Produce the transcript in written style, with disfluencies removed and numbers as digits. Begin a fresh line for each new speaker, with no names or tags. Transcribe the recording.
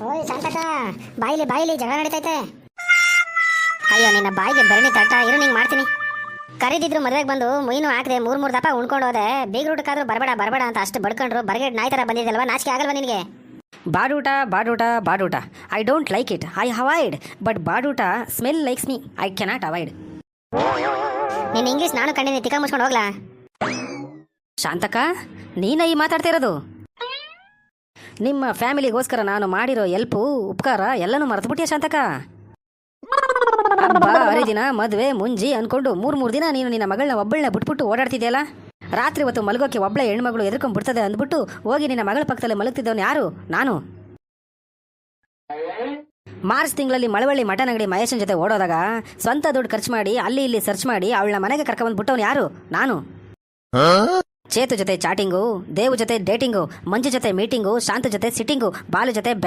ಓಯ್ ಶಾಂತಕ, ಬಾಯಿಲಿ ಬಾಯಿಲಿ ಜಗಳ ನಡೀತೈತೆ. ಅಯ್ಯೋ ನಿನ್ನ ಬಾಯಿಗೆ ಬೆರಣಿ ತಟ್ಟ ಇರು, ನಿಂಗೆ ಮಾಡ್ತೀನಿ. ಕರೀದಿದ್ರು ಮದುವೆಗೆ ಬಂದು ಮುಯಿನು ಹಾಕದೆ ಮೂರ್ ದಪ ಉಣ್ಕೊಂಡು ಹೋದೆ. ಬೀಗ್ರೂಟಕ್ಕಾದ್ರೂ ಬರಬೇಡ ಬರಬೇಡ ಅಂತ ಅಷ್ಟು ಬಡ್ಕೊಂಡ್ರು. ಬರಗೇಡ್ ನಾಯಿ ಥರ ಬಂದಿದ್ದಲ್ವಾ, ನಾಚಿಕೆ ಆಗಲ್ವಾ ನಿನಗೆ?
ಬಾಡೂಟ ಬಾಡೂಟ ಬಾಡೂಟ, I don't like it, I avoid. But ಬಾಡೂಟ smell likes me, I cannot avoid.
ನಿನ್ನ ಇಂಗ್ಲೀಷ್ ನಾನು ಕಂಡಿನಿ, ತಿಕ್ಕ ಮುಚ್ಕೊಂಡು ಹೋಗ್ಲಾ?
ಶಾಂತಕ, ನೀನ ಈ ಮಾತಾಡ್ತಾ ಇರೋದು? ನಿಮ್ಮ ಫ್ಯಾಮಿಲಿಗೋಸ್ಕರ ನಾನು ಮಾಡಿರೋ ಎಲ್ಪು ಉಪಕಾರ ಎಲ್ಲನೂ ಮರೆತುಬಿಟ್ಟಿಯ ಶಾಂತಕ? ಹಬ್ಬ ಹರಿದಿನ ಮದುವೆ ಮುಂಜಿ ಅನ್ಕೊಂಡು ಮೂರು ದಿನ ನೀನು ನಿನ್ನ ಮಗಳನ್ನ ಒಬ್ಬಳನ್ನ ಬಿಟ್ಬಿಟ್ಟು ಓಡಾಡ್ತಿದ್ಯಲ್ಲ. ರಾತ್ರಿ ಹೊತ್ತು ಮಲಗೋಕೆ ಒಬ್ಬಳೆ ಹೆಣ್ಮಗಳು ಎದ್ಕೊಂಡ್ಬಿಡ್ತದೆ ಅಂದ್ಬಿಟ್ಟು ಹೋಗಿ ನಿನ್ನ ಮಗಳ ಪಕ್ಕದಲ್ಲಿ ಮಲಗ್ತಿದ್ದವನು ಯಾರು? ನಾನು. ಮಾರ್ಚ್ ತಿಂಗಳಲ್ಲಿ ಮಳವಳ್ಳಿ ಮಟನ್ ಅಂಗಡಿ ಮಹೇಶನ್ ಜೊತೆ ಓಡೋದಾಗ ಸ್ವಂತ ದುಡ್ಡು ಖರ್ಚು ಮಾಡಿ ಅಲ್ಲಿ ಇಲ್ಲಿ ಸರ್ಚ್ ಮಾಡಿ ಅವಳನ್ನ ಮನೆಗೆ ಕರ್ಕೊಂಡ್ಬಿಟ್ಟವನು ಯಾರು? ನಾನು. ಚೇತು ಜೊತೆ ಚಾಟಿಂಗು, ದೇವು ಜೊತೆ ಡೇಟಿಂಗು, ಮಂಜು ಜೊತೆ ಮೀಟಿಂಗು, ಶಾಂತ ಜೊತೆ ಸಿಟ್ಟಿಂಗು, ಬಾಲು ಜೊತೆ